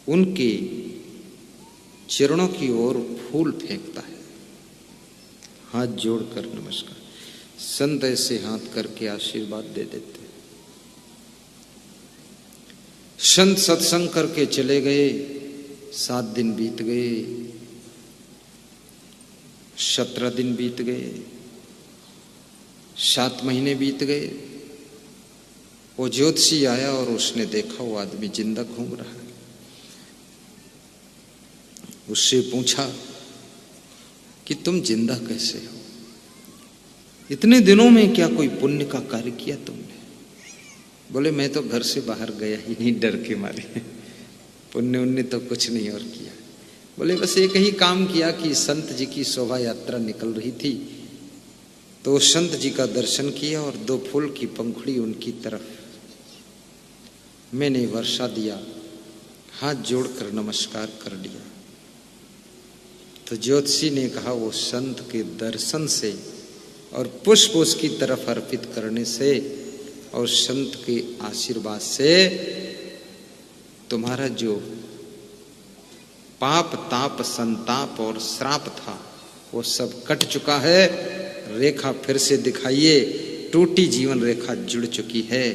उनके चरणों की ओर फूल फेंकता है, हाथ जोड़कर नमस्कार। संत ऐसे हाथ करके आशीर्वाद दे देते हैं। संत सत्संग करके चले गए, 7 दिन बीत गए, 17 दिन बीत गए, 7 महीने बीत गए। वो ज्योतिषी आया और उसने देखा वो आदमी जिंदा घूम रहा है। उससे पूछा कि तुम जिंदा कैसे हो? इतने दिनों में क्या कोई पुण्य का कार्य किया तुमने? बोले मैं तो घर से बाहर गया ही नहीं, डर के मारे। पुण्य उन्ने तो कुछ नहीं और किया। बोले बस एक ही काम किया कि संत जी की शोभा यात्रा निकल रही थी तो संत जी का दर्शन किया और 2 फूल की पंखुड़ी उनकी तरफ मैंने वर्षा दिया, हाथ जोड़कर नमस्कार कर लिया। तो ज्योतिषी ने कहा वो संत के दर्शन से और पुष्प उसकी तरफ अर्पित करने से और संत के आशीर्वाद से तुम्हारा जो पाप ताप संताप और श्राप था वो सब कट चुका है। रेखा फिर से दिखाइए, टूटी जीवन रेखा जुड़ चुकी है।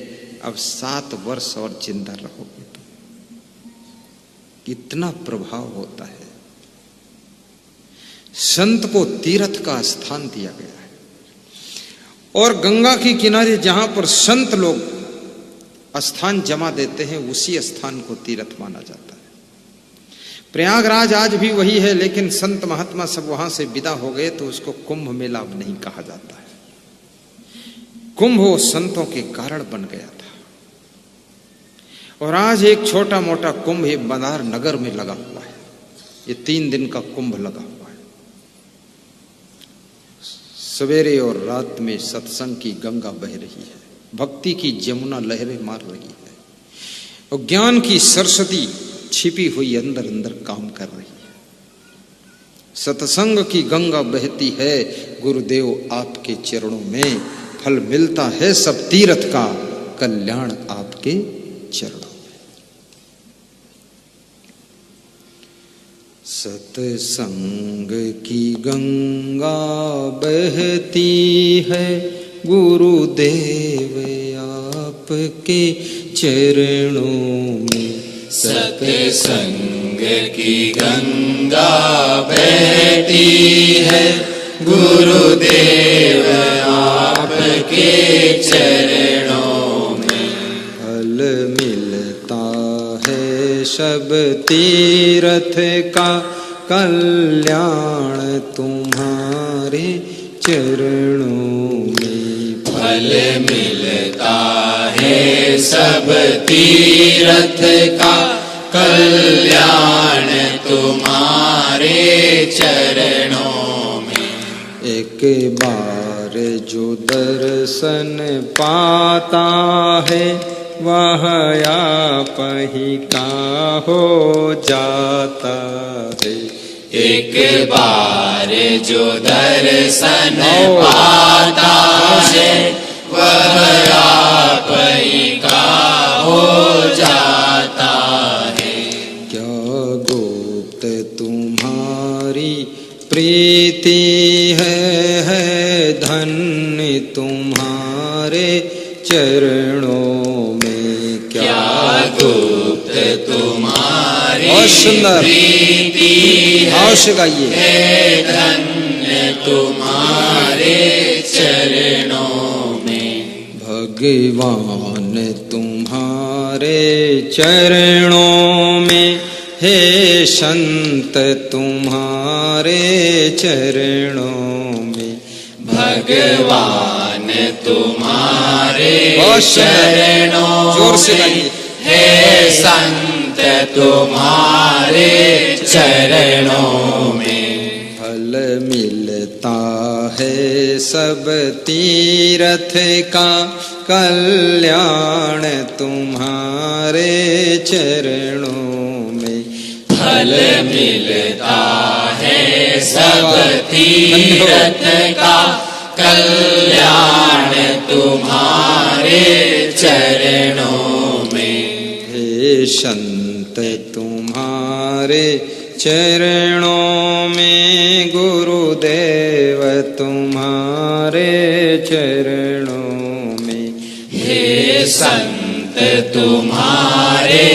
अब 7 वर्ष और जिंदा रहोगे। कितना प्रभाव होता है। संत को तीर्थ का स्थान दिया गया है और गंगा के किनारे जहां पर संत लोग स्थान जमा देते हैं उसी स्थान को तीर्थ माना जाता है। प्रयागराज आज भी वही है, लेकिन संत महात्मा सब वहां से विदा हो गए तो उसको कुंभ मेला अब नहीं कहा जाता है। कुंभ वो संतों के कारण बन गया था और आज एक छोटा मोटा कुंभ ये बंदार नगर में लगा हुआ है। ये 3 दिन का कुंभ लगा हुआ है। सवेरे और रात में सत्संग की गंगा बह रही है, भक्ति की जमुना लहरें मार रही है और ज्ञान की सरस्वती छिपी हुई अंदर अंदर काम कर रही है। सत्संग की गंगा बहती है, गुरुदेव आपके चरणों में फल मिलता है सब तीर्थ का, कल्याण आपके चरणों। सत्संग की गंगा बहती है, गुरुदेव आपके चरणों में। सत्संग की गंगा बहती है, गुरुदेव आपके चरणों में। फल मिलता है सब तीर्थ का, कल्याण तुम्हारे चरणों में। फल मिलता है सब तीर्थ का, कल्याण तुम्हारे चरणों में। एक बार जो दर्शन पाता है वह आप ही का हो जाता है। एक बार जो दर्शन पाता है वह आप ही का हो जाता है। क्या गुप्त तुम्हारी प्रीति है धन्य तुम्हारे चरणों में। क्या गुप्त तुम्हारी सुंदर प्रीति है धन्य तुम्हारे चरणों में। भगवान तुम्हारे चरणों में, हे संत तुम्हारे चरणों में। भगवान तुम्हारे चरणों जोर से में, हे संत तुम्हारे चरणों में। फल मिलता है सब तीर्थ का, कल्याण तुम्हारे चरणों में। फल मिलता है सब तीर्थ का, कल्याण तुम्हारे चरणों में। हे संत तुम तुम्हारे चरणों में, गुरुदेव तुम्हारे चरणों में। हे संत तुम्हारे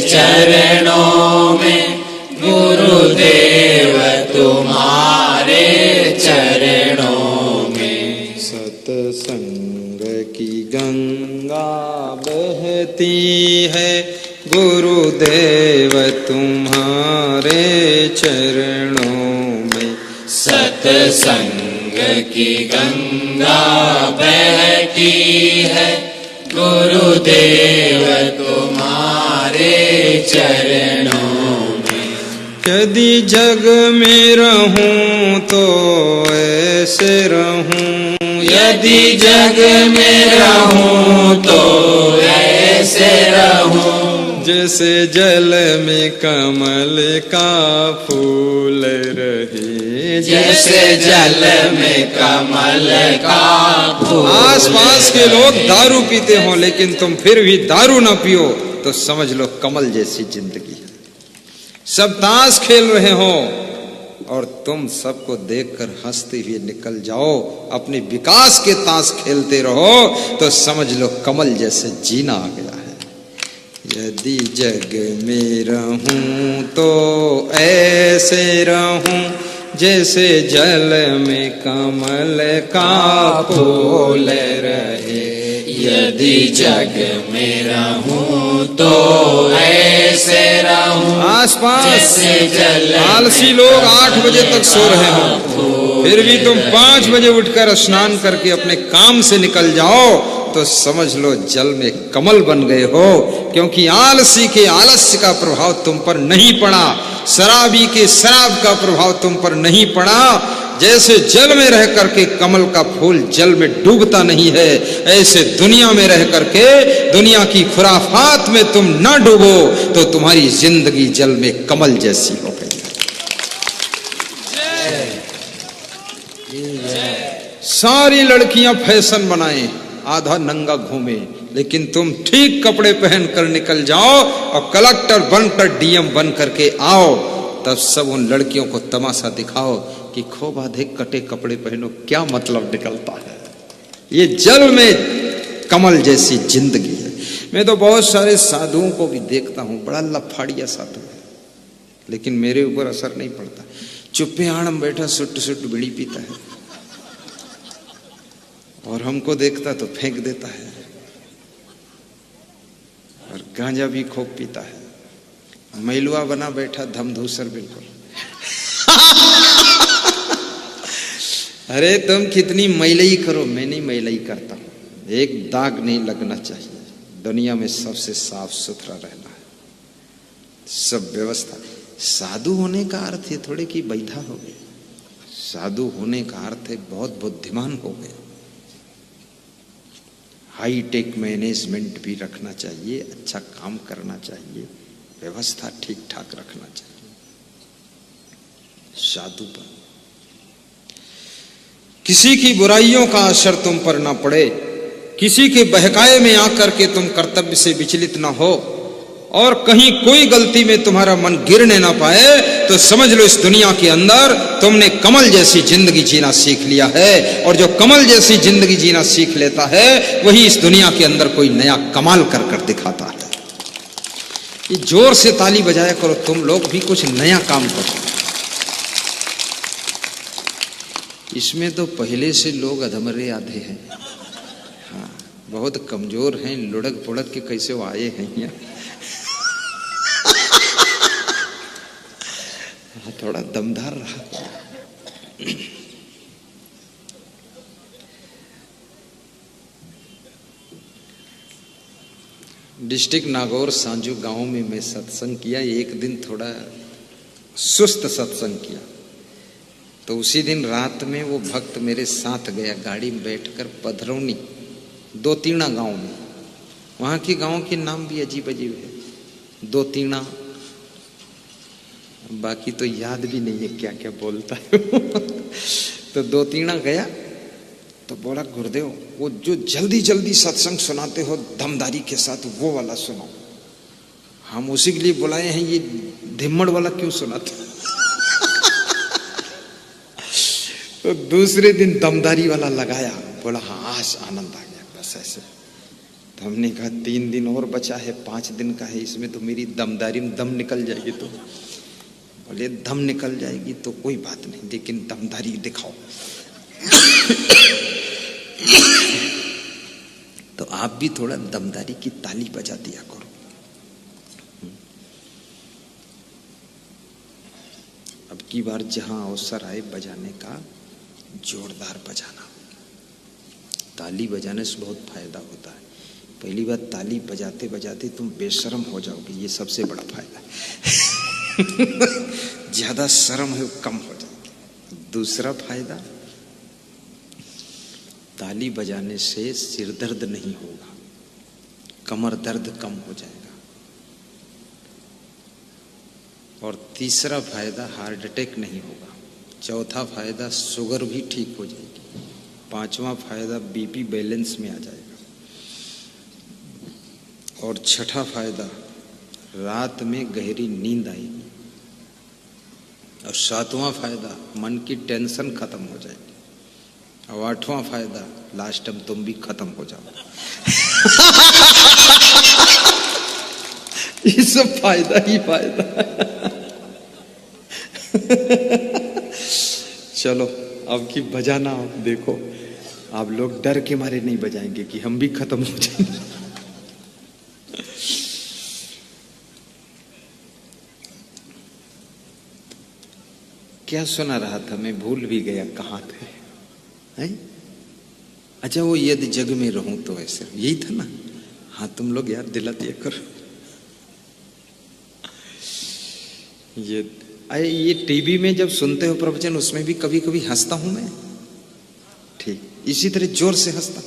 चरणों में, गुरुदेव तुम्हारे चरणों में। सत्संग की गंगा बहती है, गुरुदेव तुम्हारे चरणों में। सत्संग की गंगा बहती है, गुरुदेव तुम्हारे चरणों में। यदि जग में रहूं तो ऐसे रहूं, यदि जग में रहूं तो ऐसे रहूं, जैसे जल में कमल का फूल रहे। जैसे जल में कमल का फूल। आसपास के लोग दारू पीते हो लेकिन तुम फिर भी दारू ना पियो तो समझ लो कमल जैसी जिंदगी है। सब ताश खेल रहे हो और तुम सबको देखकर हंसते हुए निकल जाओ, अपने विकास के ताश खेलते रहो तो समझ लो कमल जैसे जीना आ गया है। यदि जग में रहूं तो ऐसे रहूं, जैसे जल में कमल का फूल रहे। यदि जग में रहूं तो ऐसे रहूं, आसपास जैसे जल आलसी लोग 8 बजे तक सो रहे हो, फिर भी तुम 5 बजे उठकर स्नान करके अपने काम से निकल जाओ तो समझ लो जल में कमल बन गए हो, क्योंकि आलसी के आलस्य का प्रभाव तुम पर नहीं पड़ा, शराबी के शराब का प्रभाव तुम पर नहीं पड़ा। जैसे जल में रह करके कमल का फूल जल में डूबता नहीं है, ऐसे दुनिया में रह करके दुनिया की खुराफात में तुम न डूबो तो तुम्हारी जिंदगी जल में कमल जैसी हो गई। सारी लड़कियां फैशन बनाए, आधा नंगा घूमे, लेकिन तुम ठीक कपड़े पहनकर निकल जाओ और कलेक्टर बनकर डीएम बन करके आओ, तब सब उन लड़कियों को तमाशा दिखाओ कि खूब आधे कटे कपड़े पहनो, क्या मतलब निकलता है। ये जल में कमल जैसी जिंदगी है। मैं तो बहुत सारे साधुओं को भी देखता हूँ, बड़ा लफाड़िया साधु है, लेकिन मेरे ऊपर असर नहीं पड़ता। चुप्पे आड़म बैठा सुट सुट बीड़ी पीता है और हमको देखता तो फेंक देता है, और गांजा भी खूब पीता है, मैलुआ बना बैठा धमधूसर बिल्कुल। अरे तुम कितनी मैलई करो, मैं नहीं मैलई करता हूं, एक दाग नहीं लगना चाहिए। दुनिया में सबसे साफ सुथरा रहना है, सब व्यवस्था। साधु होने का अर्थ है थोड़े कि बैठा हो गए, साधु होने का अर्थ है बहुत बुद्धिमान हो गए। हाई टेक मैनेजमेंट भी रखना चाहिए, अच्छा काम करना चाहिए, व्यवस्था ठीक ठाक रखना चाहिए। साधु पर किसी की बुराइयों का असर तुम पर ना पड़े, किसी के बहकाए में आकर के तुम कर्तव्य से विचलित ना हो, और कहीं कोई गलती में तुम्हारा मन गिरने ना पाए, तो समझ लो इस दुनिया के अंदर तुमने कमल जैसी जिंदगी जीना सीख लिया है। और जो कमल जैसी जिंदगी जीना सीख लेता है वही इस दुनिया के अंदर कोई नया कमाल कर कर दिखाता है। ये जोर से ताली बजाया करो, तुम लोग भी कुछ नया काम करो। इसमें तो पहले से लोग अधमरे आधे हैं, हाँ बहुत कमजोर हैं, लुढ़क पुढ़क के कैसे वो आए हैं यहाँ। थोड़ा दमदार रहा। डिस्ट्रिक्ट नागौर सांजू गांव में मैं सत्संग किया। एक दिन थोड़ा सुस्त सत्संग किया, तो उसी दिन रात में वो भक्त मेरे साथ गया, गाड़ी में बैठकर पधरौनी दो तीना गांव में। वहां के गांव के नाम भी अजीब अजीब है, दो तीना, बाकी तो याद भी नहीं है क्या क्या बोलता है। तो दो तीना गया तो बोला गुरुदेव वो जो जल्दी जल्दी सत्संग सुनाते हो दमदारी के साथ वो वाला सुनाओ। हम उसी के लिए बुलाए हैं, ये धिम्मड़ वाला क्यों सुनाता? तो दूसरे दिन दमदारी वाला लगाया, बोला हाँ आज आनंद आ गया, बस ऐसे। तो हमने कहा 3 दिन और बचा है, 5 दिन का है, इसमें तो मेरी दमदारी में दम निकल जाएगी। तो बोले दम निकल जाएगी तो कोई बात नहीं, लेकिन दमदारी दिखाओ। तो आप भी थोड़ा दमदारी की ताली बजा दिया करो। अब की बार जहां अवसर आए बजाने का, जोरदार बजाना। ताली बजाने से बहुत फायदा होता है। पहली बार ताली बजाते बजाते तुम बेशर्म हो जाओगे, ये सबसे बड़ा फायदा है। ज्यादा शर्म है कम हो जाएगी। दूसरा फायदा, ताली बजाने से सिर दर्द नहीं होगा, कमर दर्द कम हो जाएगा। और तीसरा फायदा, हार्ट अटैक नहीं होगा। चौथा फायदा, शुगर भी ठीक हो जाएगी। पांचवा फायदा, बीपी बैलेंस में आ जाएगा। और छठा फायदा, रात में गहरी नींद आएगी। और सातवां फायदा, मन की टेंशन खत्म हो जाएगी। और आठवां फायदा, लास्ट टाइम तुम भी खत्म हो जाओ। ये सब फायदा ही फायदा। चलो अब की बजाना आप देखो, आप लोग डर के मारे नहीं बजाएंगे कि हम भी खत्म हो जाएंगे। क्या सुना रहा था मैं, भूल भी गया कहाँ थे हैं? अच्छा वो यदि जग में रहूं तो ऐसे, यही था ना? हाँ तुम लोग याद दिला दिया करो। ये टीवी में जब सुनते हो प्रवचन, उसमें भी कभी कभी हंसता हूं मैं, ठीक इसी तरह जोर से हंसता।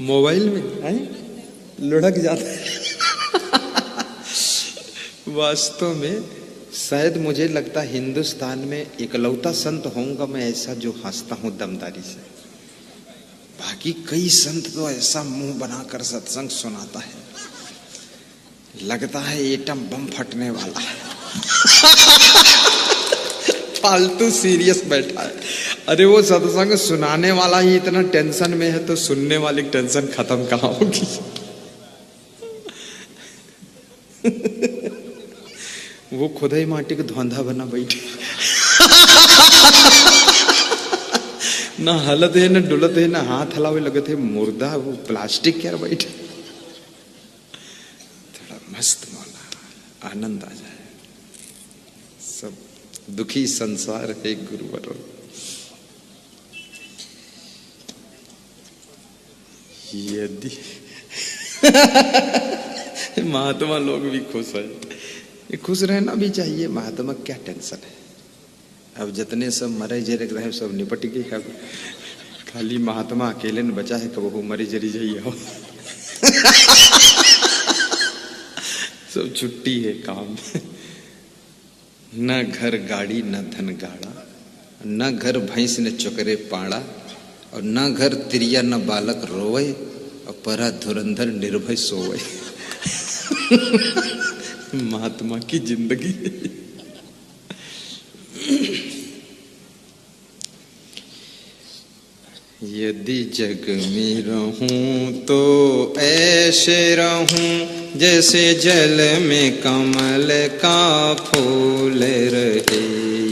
मोबाइल में लुढ़क जाता है। वास्तव में शायद मुझे लगता है हिंदुस्तान में इकलौता संत होऊंगा मैं ऐसा जो हंसता हूं दमदारी से। बाकी कई संत तो ऐसा मुंह बनाकर सत्संग सुनाता है, लगता है एटम बम फटने वाला है। फालतू सीरियस बैठा है। अरे वो सत्संग सुनाने वाला ही इतना टेंशन में है तो सुनने वाली टेंशन खत्म कहाँ होगी? वो खुद ही माटी का धौंधा बना बैठे। ना हलत है, ना डुलत है, ना हाथ हलावे लगत है, मुर्दा वो प्लास्टिक क्या बैठे। थोड़ा मस्त मौला, आनंद आ जाए। सब दुखी संसार है गुरुवर। यदि महात्मा लोग भी खुश है, खुश रहना भी चाहिए। महात्मा क्या टेंशन है, अब जितने सब मरे जरे रहे सब निपट गए। अब खाली महात्मा अकेले ने बचा है, कब वो मरे जरी जाइए हो। सब छुट्टी है काम। न घर गाड़ी न धन गाड़ा, न घर भैंस न चुकरे पाड़ा, और न घर तिरिया न बालक रोवे, और परा धुरंधर निर्भय सोवे। महात्मा की जिंदगी। यदि जग में रहूं तो ऐसे रहूं जैसे जल में कमल का फूल रहे।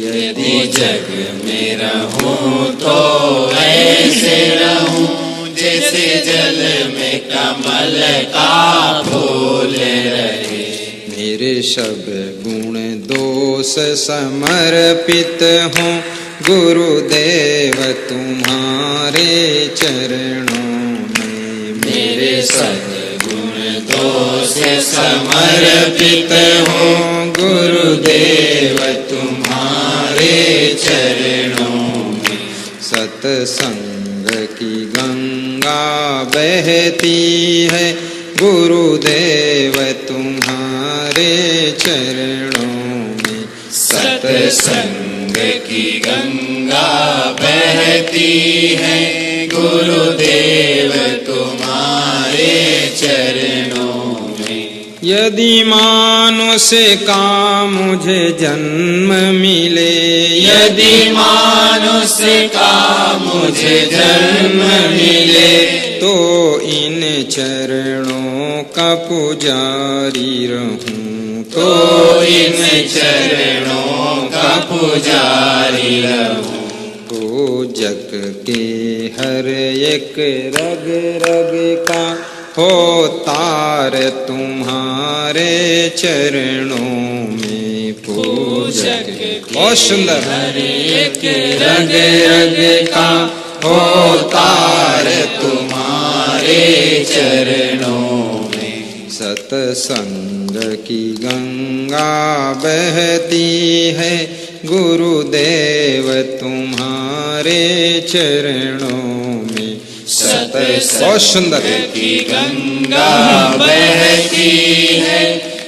यदि जग में रहूं तो ऐसे रहूं जैसे जल में कमल का फूल रहे। मेरे सब गुण दोष समर्पित हों गुरुदेव तुम्हारे चरणों में। मेरे सब गुण दोष समर्पित हों गुरुदेव तुम्हारे चरणों में। सत्संग की गंगा बहती है गुरुदेव तुम्हारे चरणों में। सत्संग की गंगा बहती है गुरुदेव तुम्हारे चरणों में। यह यदि मानुष्य का मुझे जन्म मिले, यदि मानुष्य का मुझे जन्म मिले, तो इन चरणों का पुजारी रहूं, तो इन चरणों का पुजारी रहूं। तो जग के हर एक रग रग का हो तार तुम्हारे चरणों में पूजक। बहुत सुंदर। हर एक रग रग का हो तार तुम्हारे चरणों में। सतसंग की गंगा बहती है, गुरुदेव तुम्हारे चरणों में। बहुत सुंदर। की गंगा बहती है,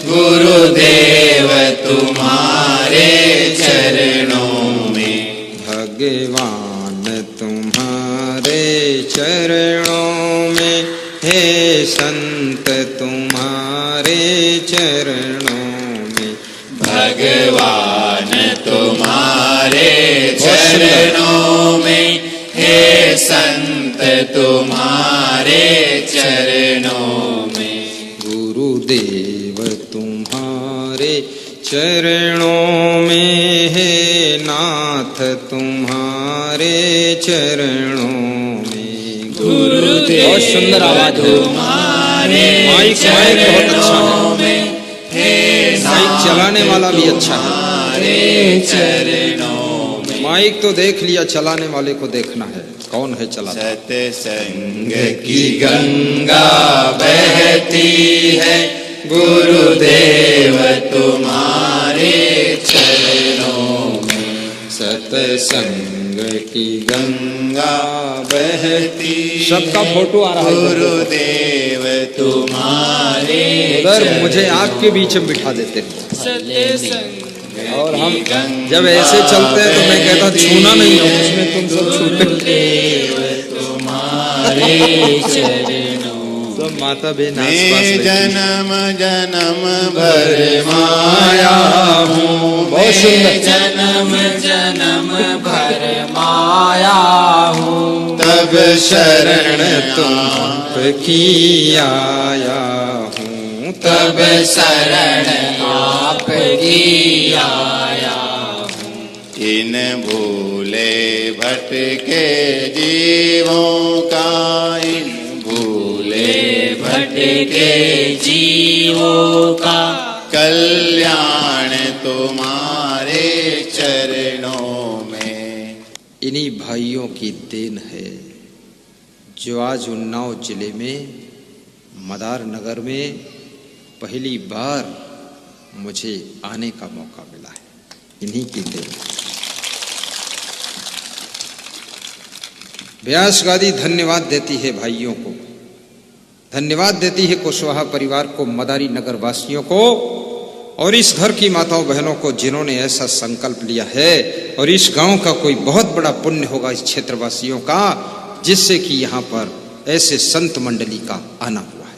गुरुदेव तुम्हारे चरणों में। भगवान तुम्हारे चरणों में, हे संत तुम्हारे चरणों में। भगवान तुम्हारे चरणों में, हे संत तुम्हारे चरणों में। गुरुदेव तुम्हारे चरणों में, हे नाथ तुम्हारे चरणों में। गुरुदेव बहुत सुंदर आवाज है। तुम्हारे माइक बहुत अच्छा है, हे माइक चलाने वाला भी अच्छा है। तुम्हारे चरणों में। माइक तो देख लिया, चलाने वाले को देखना है कौन है चलाता। सत्संग की गंगा बहती है, गुरुदेव तुम्हारे चरणों में। सत्संग की गंगा बहती सबका फोटो आ रहा है। गुरुदेव तुम्हारे उधर मुझे आपके बीच में बिठा देते हैं। सत्संग और हम जब ऐसे चलते हैं तो मैं कहता छूना नहीं हो, उसमें तुम सब छूटे। तुम्हारे चरणों सब माता बहन मैं जन्म जन्म भर माया हूँ। बहुत सुंदर। जन्म जन्म भर माया हूँ। तब शरण आपकी आया हूँ, तब शरण आपकी आया हूँ। इन भूले भटके जीवों का, इन भूले भटके जीवों का कल्याण तुम्हारे चरणों में। इन्हीं भाइयों की देन है जो आज उन्नाव जिले में मदार नगर में पहली बार मुझे आने का मौका मिला है। इन्हीं की देन। व्यास गादी धन्यवाद देती है भाइयों को, धन्यवाद देती है कुशवाहा परिवार को, मदारी नगर वासियों को और इस घर की माताओं बहनों को जिन्होंने ऐसा संकल्प लिया है। और इस गांव का कोई बहुत बड़ा पुण्य होगा इस क्षेत्रवासियों का, जिससे कि यहाँ पर ऐसे संत मंडली का आना हुआ है।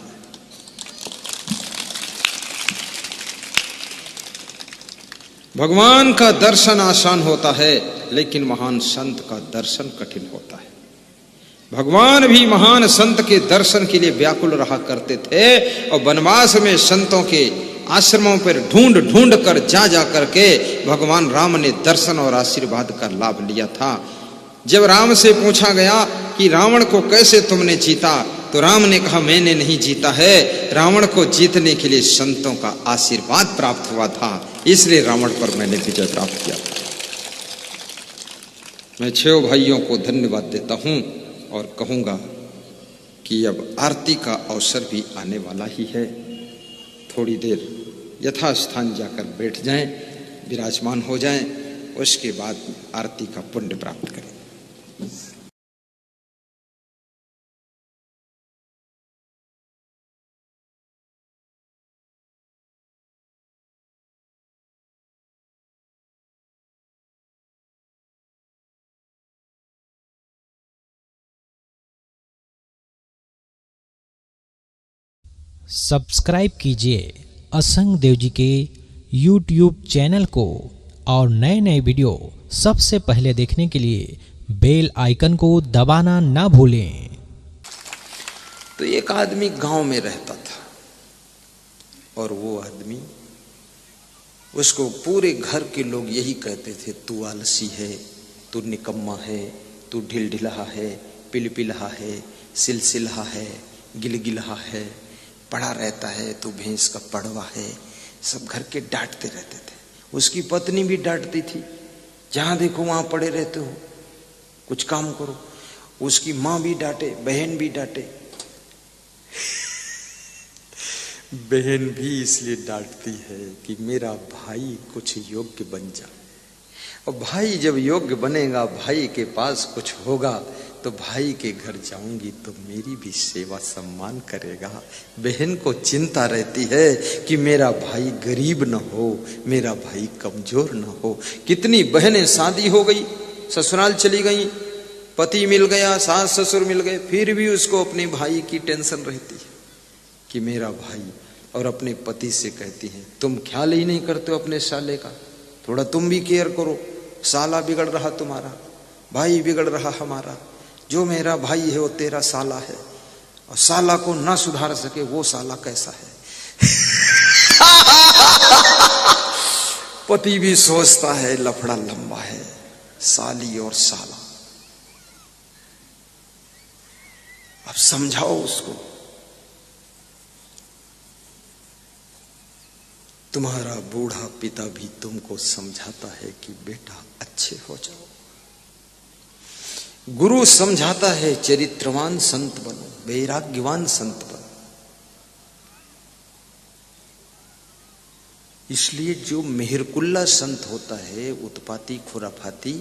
भगवान का दर्शन आसान होता है, लेकिन महान संत का दर्शन कठिन होता है। भगवान भी महान संत के दर्शन के लिए व्याकुल रहा करते थे और वनवास में संतों के आश्रमों पर ढूंढ ढूंढ कर जा करके भगवान राम ने दर्शन और आशीर्वाद का लाभ लिया था। जब राम से पूछा गया कि रावण को कैसे तुमने जीता, तो राम ने कहा मैंने नहीं जीता है, रावण को जीतने के लिए संतों का आशीर्वाद प्राप्त हुआ था, इसलिए रावण पर मैंने विजय प्राप्त किया। मैं 6 भाइयों को धन्यवाद देता हूं और कहूंगा कि अब आरती का अवसर भी आने वाला ही है। थोड़ी देर यथास्थान जाकर बैठ जाएं, विराजमान हो जाएं, उसके बाद आरती का पुण्य प्राप्त करें। सब्सक्राइब कीजिए असंग देव जी के YouTube चैनल को और नए नए वीडियो सबसे पहले देखने के लिए बेल आइकन को दबाना ना भूलें। तो एक आदमी गांव में रहता था और वो आदमी, उसको पूरे घर के लोग यही कहते थे, तू आलसी है, तू निकम्मा है, तू ढिलढिलहा है, पिलपिलहा है, सिलसिलहा है, गिलगिलहा है, पड़ा रहता है, तू भैंस का पड़वा है। सब घर के डांटते रहते थे। उसकी पत्नी भी डांटती थी, जहां देखो वहां पड़े रहते हो, कुछ काम करो। उसकी माँ भी डांटे, बहन भी डांटे। बहन भी इसलिए डांटती है कि मेरा भाई कुछ योग्य बन जाए, और भाई जब योग्य बनेगा, भाई के पास कुछ होगा, तो भाई के घर जाऊंगी तो मेरी भी सेवा सम्मान करेगा। बहन को चिंता रहती है कि मेरा भाई गरीब न हो, मेरा भाई कमजोर न हो। कितनी बहनें शादी हो गई, ससुराल चली गई, पति मिल गया, सास ससुर मिल गए, फिर भी उसको अपने भाई की टेंशन रहती है कि मेरा भाई। और अपने पति से कहती है, तुम ख्याल ही नहीं करते हो अपने साले का, थोड़ा तुम भी केयर करो। साला बिगड़ रहा तुम्हारा, भाई बिगड़ रहा हमारा। जो मेरा भाई है वो तेरा साला है, और साला को ना सुधार सके वो साला कैसा है। पति भी सोचता है लफड़ा लंबा है, साली और साला। अब समझाओ उसको। तुम्हारा बूढ़ा पिता भी तुमको समझाता है कि बेटा अच्छे हो जाओ। गुरु समझाता है चरित्रवान संत बनो, वैराग्यवान संत बनो। इसलिए जो मेहरकुल्ला संत होता है, उत्पाती खुराफाती,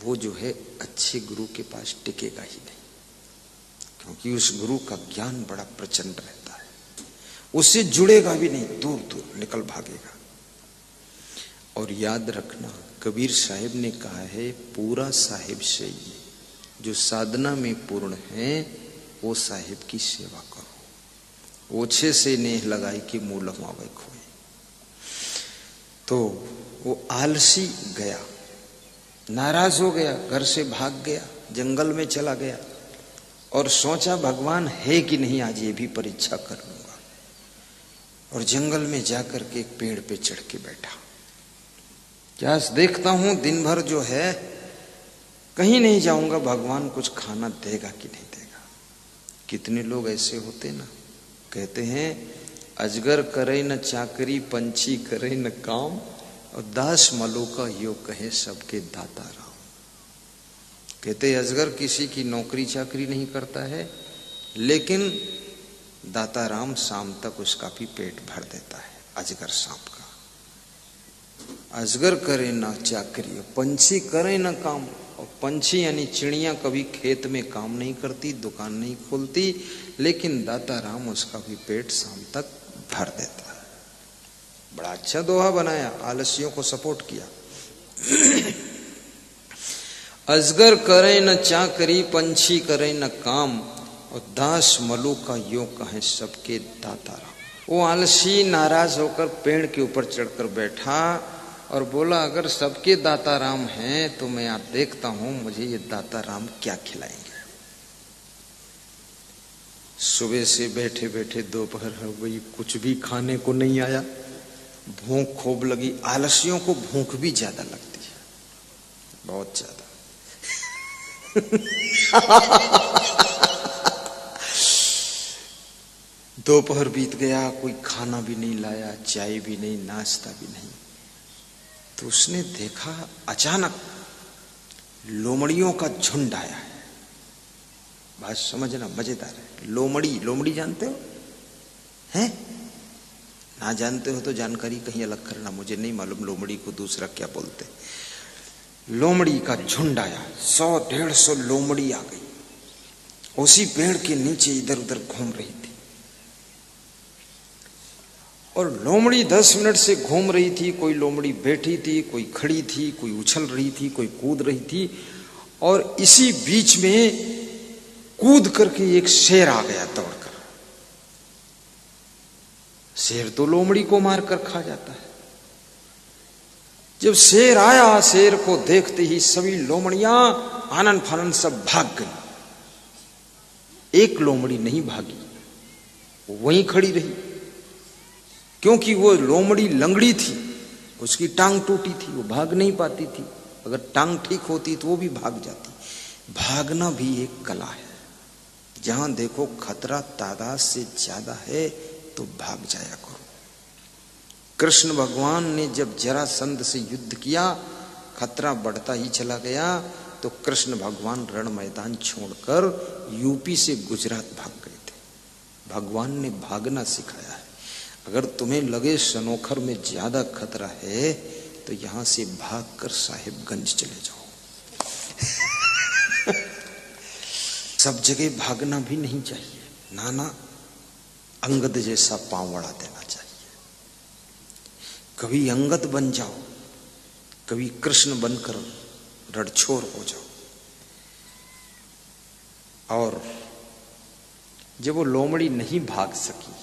वो जो है अच्छे गुरु के पास टिकेगा ही नहीं, क्योंकि उस गुरु का ज्ञान बड़ा प्रचंड रहता है। उससे जुड़ेगा भी नहीं, दूर दूर निकल भागेगा। और याद रखना, कबीर साहिब ने कहा है, पूरा साहिब से ही, जो साधना में पूर्ण है वो साहिब की सेवा करो। ओछे से नेह लगाई कि मुंह लमावे खोए। तो वो आलसी गया, नाराज हो गया, घर से भाग गया, जंगल में चला गया और सोचा भगवान है कि नहीं, आज ये भी परीक्षा कर लूंगा। और जंगल में जाकर के एक पेड़ पे चढ़ के बैठा। क्या देखता हूं दिन भर जो है कहीं नहीं जाऊंगा, भगवान कुछ खाना देगा कि नहीं देगा। कितने लोग ऐसे होते ना, कहते हैं अजगर करे न चाकरी, पंछी करे न काम, और दास मलो का यो कहे सबके दाता राम। कहते अजगर किसी की नौकरी चाकरी नहीं करता है, लेकिन दाता राम शाम तक उसका भी पेट भर देता है, अजगर सांप का। अजगर करे ना चाकरी, पंछी करे ना काम। और पंछी यानी चिड़िया कभी खेत में काम नहीं करती, दुकान नहीं खोलती, लेकिन दाता राम उसका भी पेट शाम तक भर देता है। बड़ा अच्छा दोहा बनाया, आलसियों को सपोर्ट किया। अजगर करे न चाकरी, पंछी करे न काम, और दास मलू का यो कहे सबके दाता राम। वो आलसी नाराज होकर पेड़ के ऊपर चढ़कर बैठा और बोला, अगर सबके दाता राम हैं तो मैं आप देखता हूं मुझे ये दाता राम क्या खिलाएंगे। सुबह से बैठे बैठे दोपहर हो गई, कुछ भी खाने को नहीं आया, भूख खूब लगी। आलसियों को भूख भी ज्यादा लगती है, बहुत ज्यादा। दोपहर बीत गया, कोई खाना भी नहीं लाया, चाय भी नहीं, नाश्ता भी नहीं। तो उसने देखा अचानक लोमड़ियों का झुंड आया है। बात समझना, मजेदार है। लोमड़ी जानते हो? हैं? ना जानते हो तो जानकारी कहीं अलग करना, मुझे नहीं मालूम लोमड़ी को दूसरा क्या बोलते। लोमड़ी का झुंड आया, 100-150 लोमड़ी आ गई, उसी पेड़ के नीचे इधर उधर घूम रही थी। और लोमड़ी 10 मिनट से घूम रही थी। कोई लोमड़ी बैठी थी, कोई खड़ी थी, कोई उछल रही थी, कोई कूद रही थी। और इसी बीच में कूद करके एक शेर आ गया दौड़कर। शेर तो लोमड़ी को मारकर खा जाता है। जब शेर आया, शेर को देखते ही सभी लोमड़ियां आनंद फानंद सब भाग गई। एक लोमड़ी नहीं भागी, वो वहीं खड़ी रही, क्योंकि वो लोमड़ी लंगड़ी थी, उसकी टांग टूटी थी, वो भाग नहीं पाती थी। अगर टांग ठीक होती तो वो भी भाग जाती। भागना भी एक कला है। जहां देखो खतरा तादाद से ज्यादा है तो भाग जाया करो। कृष्ण भगवान ने जब जरासंध से युद्ध किया, खतरा बढ़ता ही चला गया, तो कृष्ण भगवान रण मैदान छोड़कर यूपी से गुजरात भाग गए थे। भगवान ने भागना सिखाया है। अगर तुम्हें लगे सनोखर में ज्यादा खतरा है तो यहां से भागकर साहिबगंज चले जाओ। सब जगह भागना भी नहीं चाहिए। नाना अंगद जैसा पांव अड़ा देना चाहिए। कभी अंगद बन जाओ, कभी कृष्ण बनकर रड़छोड़ हो जाओ। और जब वो लोमड़ी नहीं भाग सकी,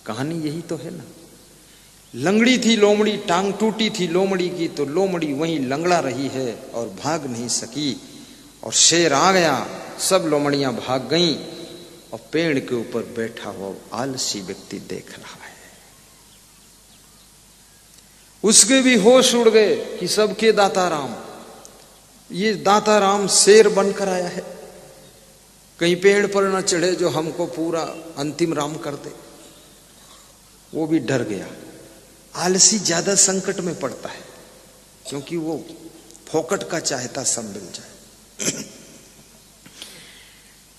कहानी यही तो है ना। लंगड़ी थी लोमड़ी, टांग टूटी थी लोमड़ी की, तो लोमड़ी वहीं लंगड़ा रही है और भाग नहीं सकी। और शेर आ गया, सब लोमड़ियां भाग गईं और पेड़ के ऊपर बैठा हुआ आलसी व्यक्ति देख रहा है। उसके भी होश उड़ गए कि सबके दाता राम, ये दाता राम शेर बनकर आया है, कहीं पेड़ पर न चढ़े जो हमको पूरा अंतिम राम कर दे। वो भी डर गया। आलसी ज्यादा संकट में पड़ता है, क्योंकि वो फोकट का चाहता सब मिल जाए।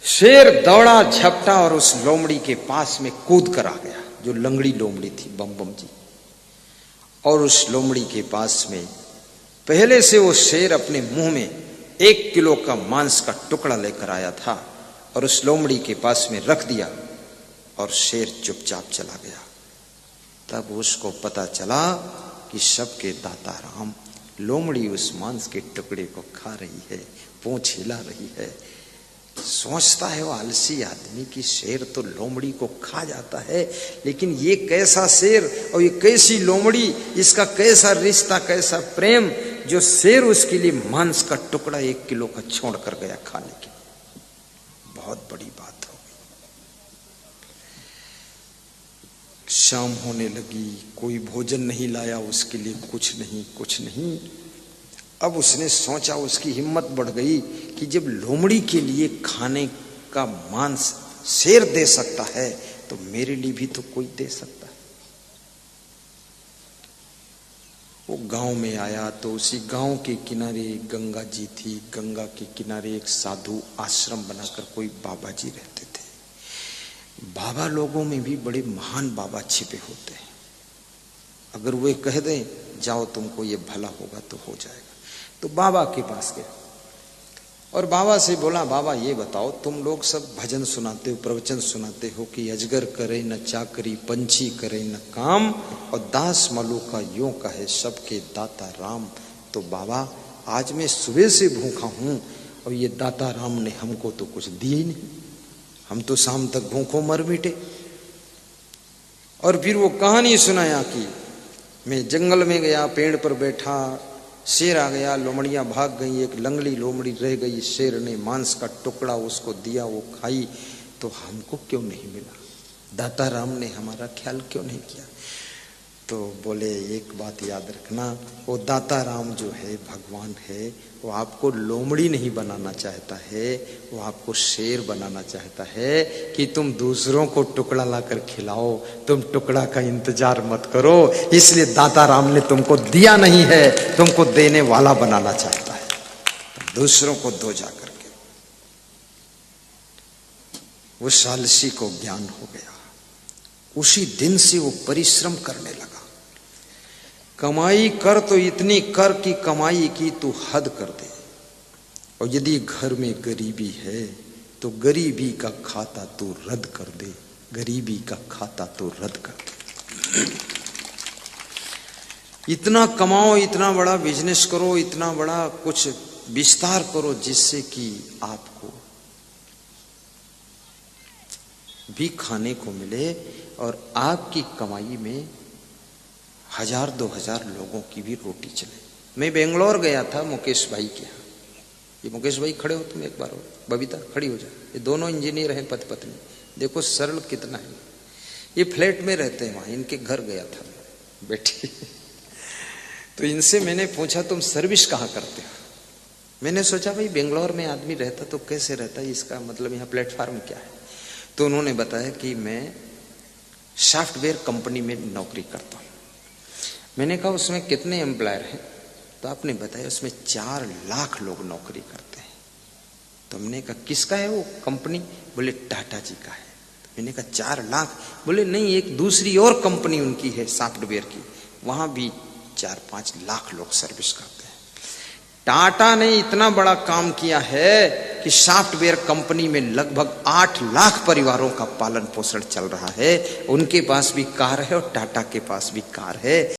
शेर दौड़ा, झपटा और उस लोमड़ी के पास में कूद कर आ गया, जो लंगड़ी लोमड़ी थी, बम बम जी। और उस लोमड़ी के पास में पहले से वो शेर अपने मुंह में 1 किलो का मांस का टुकड़ा लेकर आया था और उस लोमड़ी के पास में रख दिया और शेर चुपचाप चला गया। तब उसको पता चला कि सबके दाता राम, लोमड़ी उस मांस के टुकड़े को खा रही है, पूंछ हिला रही है। सोचता है वो आलसी आदमी कि शेर तो लोमड़ी को खा जाता है, लेकिन ये कैसा शेर और ये कैसी लोमड़ी, इसका कैसा रिश्ता, कैसा प्रेम, जो शेर उसके लिए मांस का टुकड़ा 1 किलो का छोड़ कर गया खाने के लिए। बहुत बड़ी बात हो गई। शाम होने लगी, कोई भोजन नहीं लाया उसके लिए, कुछ नहीं। अब उसने सोचा, उसकी हिम्मत बढ़ गई कि जब लोमड़ी के लिए खाने का मांस शेर दे सकता है तो मेरे लिए भी तो कोई दे सकता है। वो गांव में आया तो उसी गांव के किनारे गंगा जी थी। गंगा के किनारे एक साधु आश्रम बनाकर कोई बाबा जी रहते थे। बाबा लोगों में भी बड़े महान बाबा छिपे होते हैं। अगर वे कह दें जाओ तुमको ये भला होगा तो हो जाएगा। तो बाबा के पास गया और बाबा से बोला, बाबा ये बताओ, तुम लोग सब भजन सुनाते हो, प्रवचन सुनाते हो कि अजगर करे न चाकरी, पंछी करे न काम, और दास मलू का यों कहे सबके दाता राम। तो बाबा आज मैं सुबह से भूखा हूं और ये दाता राम ने हमको तो कुछ दिए ही नहीं, हम तो शाम तक भूखों मर मिटे। और फिर वो कहानी सुनाया कि मैं जंगल में गया, पेड़ पर बैठा, शेर आ गया, लोमड़ियां भाग गई, एक लंगड़ी लोमड़ी रह गई, शेर ने मांस का टुकड़ा उसको दिया, वो खाई, तो हमको क्यों नहीं मिला? दाता राम ने हमारा ख्याल क्यों नहीं किया? तो बोले एक बात याद रखना, वो दाता राम जो है भगवान है, वो आपको लोमड़ी नहीं बनाना चाहता है, वो आपको शेर बनाना चाहता है कि तुम दूसरों को टुकड़ा लाकर खिलाओ, तुम टुकड़ा का इंतजार मत करो। इसलिए दाता राम ने तुमको दिया नहीं है, तुमको देने वाला बनाना चाहता है। दूसरों को दो जा करके। वो सालसी को ज्ञान हो गया। उसी दिन से वो परिश्रम करने लगा। कमाई कर तो इतनी कर कि कमाई की तू हद कर दे, और यदि घर में गरीबी है तो गरीबी का खाता तू रद्द कर दे, गरीबी का खाता तू रद्द कर दे। इतना कमाओ, इतना बड़ा बिजनेस करो, इतना बड़ा कुछ विस्तार करो जिससे कि आपको भी खाने को मिले और आपकी कमाई में 1000-2000 लोगों की भी रोटी चले। मैं बेंगलोर गया था मुकेश भाई के यहाँ। ये मुकेश भाई खड़े हो तुम एक बार, हो बबीता खड़ी हो जाए। ये दोनों इंजीनियर हैं पति पत्नी, देखो सरल कितना है। ये फ्लैट में रहते हैं, वहां इनके घर गया था बेटी। तो इनसे मैंने पूछा तुम सर्विस कहाँ करते हो। मैंने सोचा भाई बेंगलोर में आदमी रहता तो कैसे रहता है, इसका मतलब यहाँ प्लेटफॉर्म क्या है। तो उन्होंने बताया कि मैं सॉफ्टवेयर कंपनी में नौकरी करता हूँ। मैंने कहा उसमें कितने एम्प्लॉयर हैं, तो आपने बताया उसमें 4 लाख लोग नौकरी करते हैं। तो हमने कहा किसका है वो कंपनी, बोले टाटा जी का है। तो मैंने कहा 4 लाख, बोले नहीं एक दूसरी और कंपनी उनकी है सॉफ्टवेयर की, वहां भी 4-5 लाख लोग सर्विस करते हैं। टाटा ने इतना बड़ा काम किया है कि सॉफ्टवेयर कंपनी में लगभग 8 लाख परिवारों का पालन पोषण चल रहा है। उनके पास भी कार है और टाटा के पास भी कार है।